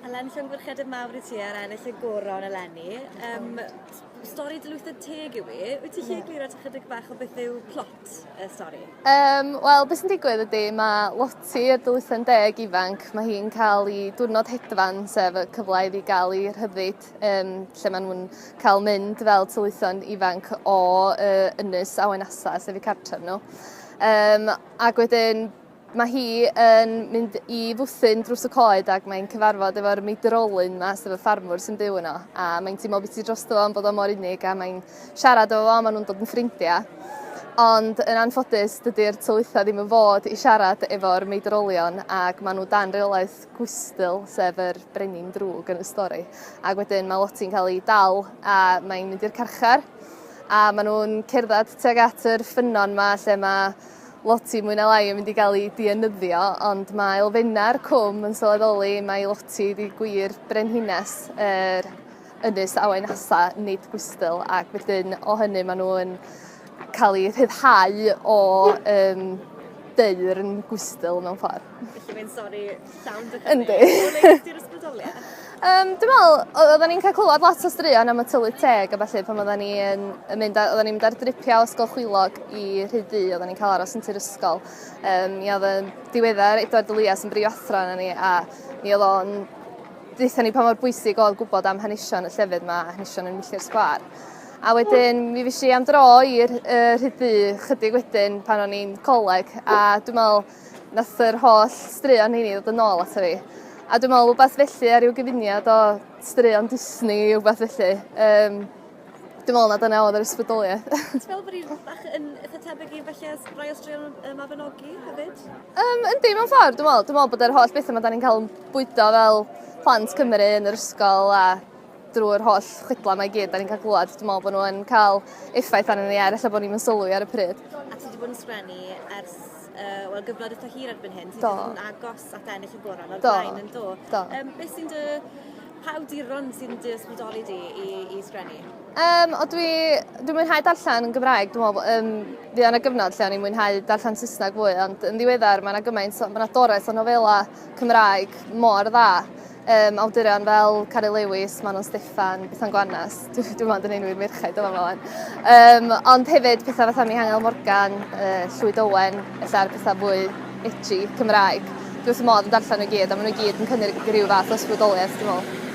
Elen, llongyfarchiadau mawr I ti ar ennill y coron eleni. Stori dylwythen teg yw I. Wyt ti lle glir at ychydig bach o beth yw plot y stori? Wel, beth sy'n digwydd ydy, mae Loti y dylwythen deg ifanc, mae hi'n cael ei diwrnod hedfan, sef y cyfle iddi gael ei rhyddid, lle maen nhw'n cael mynd fel dylwythen ifanc o ynys Awen Asa, sef eu cartref nhw. Ac wedyn, mae hi yn mynd I fwthyn drws y coed ac mae'n cyfarfod efo'r meidrolyn yma, sef y ffarmwr sy'n byw yno. A mae'n teimlo beth sy'n drosto fo am bod o mor unig a mae'n siarad efo fo, maen nhw'n dod yn ffrindiau. Ond yn anffodus, dydy'r tylwytha ddim yn fod I siarad efo'r meidrolion ac maen nhw dan reolaeth gwystyl, sef yr brenin drwg yn y stori. Ac wedyn mae Loti'n cael ei dal a mae'n mynd i'r carchar. A maen nhw'n cerdded tuag at yr ffynon yma lle mae Loti mwy na lai yn mynd I gael ei dienyddio, ond mae elfenna'r cwm yn sylweddoli mae Loti wedi gwir brenhines ynys Awen Asa, nid gwystyl, ac wedyn o hynny maen nhw'n cael ei rhyddhau o deir yn gwystyl mewn ffordd. Felly mae'n stori llawn dychymyg. Yndi. O'n eithir ysbrydoliaeth? Dwi'n meddwl, oedden ni'n cael clywed lot o straeon am y tywydd teg a falle pan oedden ni'n mynd ar dripia o ysgol chwilog I Rhyddu, oedden ni'n cael aros yn tir ysgol. Mi oedd yn diweddar Eisteddfod yn briothro yna ni a mi oedd o'n ddeitha ni pa mor bwysig oedd gwybod am hanesion y llefydd yma, hanesion yn milltir sgwar. A wedyn mi fes I am dro i'r Rhyddu chydig wedyn pan o'n i'n coleg a dwi'n meddwl nath yr holl straeon heini ddod yn ôl ato fi. A dwi'n meddwl rhywbeth felly ar ryw gyfuniad o straeon Disney yw rhywbeth felly. Dwi'n meddwl na dyna oedd yr ysbrydoliaeth. Ti'n meddwl bod hi'n bach yn eitha tebyg I felly rai o straeon Mabinogi hefyd? Yndi, mewn ffordd, dwi'n meddwl bod yr holl bethau yma da ni'n cael yn bwydo fel plant Cymru yn yr ysgol a drwy'r holl chwydla mae I gyd da ni'n cael glwad. Dwi'n meddwl bod nhw'n cael effaith arnyn ni ella bod ni'n sylwi ar y pryd. A ti wedi bod yn sgwennu ers gyfnod eitha hir erbyn hyn, ti wedi bod yn agos at ennill y goron o'r blaen yn do. Beth sy'n dy pawduron sy'n dy ysbrydoli di I sgwennu? Dwi'n mwynhau darllen yn Gymraeg. Dwi'n meddwl, fi yna gyfnod lle o'n i'n mwynhau darllen Saesneg fwy, ond yn ddiweddar mae yna doreth o nofela Cymraeg mor dda. Awdurion fel Cari Lewis, Manon Steffan, Bethan Gwanas, dwi'n meddwl yn enwi'r merchaid o fan. Ond hefyd pethau fatha Mihangel Morgan, Llwyd Owen, ella'r pethau fwy edgy Cymraeg. Dwi wrth y modd yn darllen nhw gyd, a maen nhw gyd yn cynnig rhyw fath o ysbrydoliaeth, dwi'n meddwl.